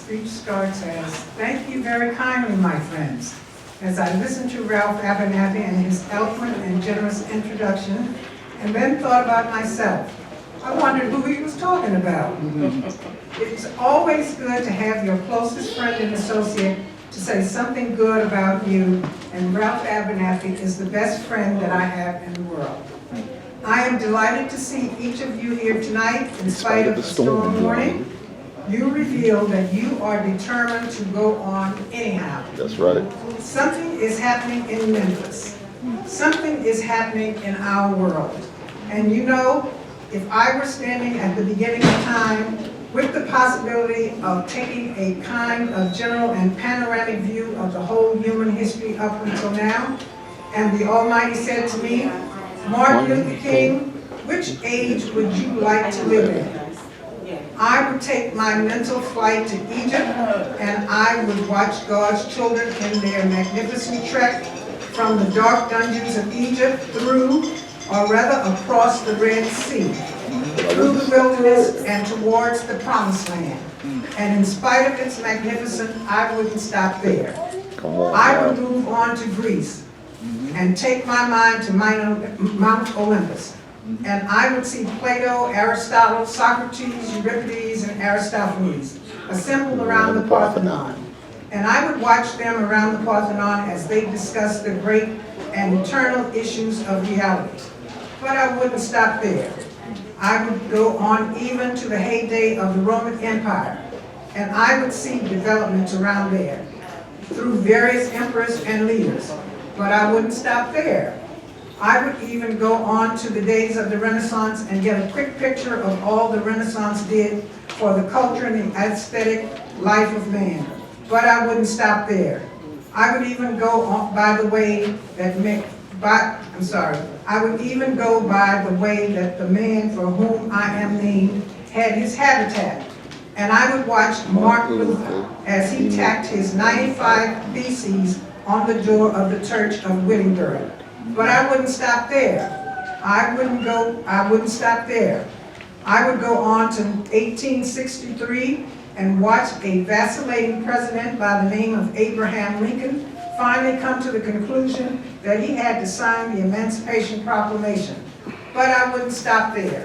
speech starts as, "Thank you very kindly, my friends." As I listened to Ralph Abernathy and his eloquent and generous introduction, and then thought about myself, I wondered who he was talking about. It's always good to have your closest friend and associate to say something good about you, and Ralph Abernathy is the best friend that I have in the world. I am delighted to see each of you here tonight in spite of the storm warning. You reveal that you are determined to go on anyhow. That's right. Something is happening in Memphis. Something is happening in our world. And you know, if I were standing at the beginning of time with the possibility of taking a kind of general and panoramic view of the whole human history up until now, and the Almighty said to me, "Martin Luther King, which age would you like to live in?" I would take my mental flight to Egypt, and I would watch God's children in their magnificent trek from the dark dungeons of Egypt through, or rather across the Red Sea, through the wilderness and towards the Promised Land. And in spite of its magnificence, I wouldn't stop there. I would move on to Greece and take my mind to Mount Olympus. And I would see Plato, Aristotle, Socrates, Euripides, and Aristophanes assembled around the Parthenon. And I would watch them around the Parthenon as they discussed the great and eternal issues of reality. But I wouldn't stop there. I would go on even to the heyday of the Roman Empire, and I would see developments around there through various emperors and leaders. But I wouldn't stop there. I would even go on to the days of the Renaissance and get a quick picture of all the Renaissance did for the culture and the aesthetic life of man. But I wouldn't stop there. I would even go on by the way that I would even go by the way that the man for whom I am named had his habitat. And I would watch Martin Luther as he tacked his 95 Theses on the door of the Church of Wittenberg. But I wouldn't stop there. I wouldn't stop there. I would go on to 1863 and watch a vacillating president by the name of Abraham Lincoln finally come to the conclusion that he had to sign the Emancipation Proclamation. But I wouldn't stop there.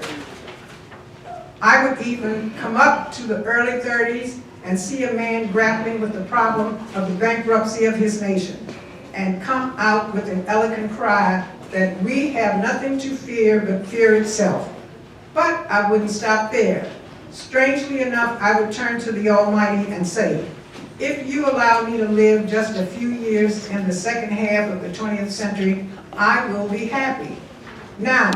I would even come up to the early 30s and see a man grappling with the problem of the bankruptcy of his nation, and come out with an eloquent cry that we have nothing to fear but fear itself. But I wouldn't stop there. Strangely enough, I would turn to the Almighty and say, if you allow me to live just a few years in the second half of the 20th century, I will be happy. Now,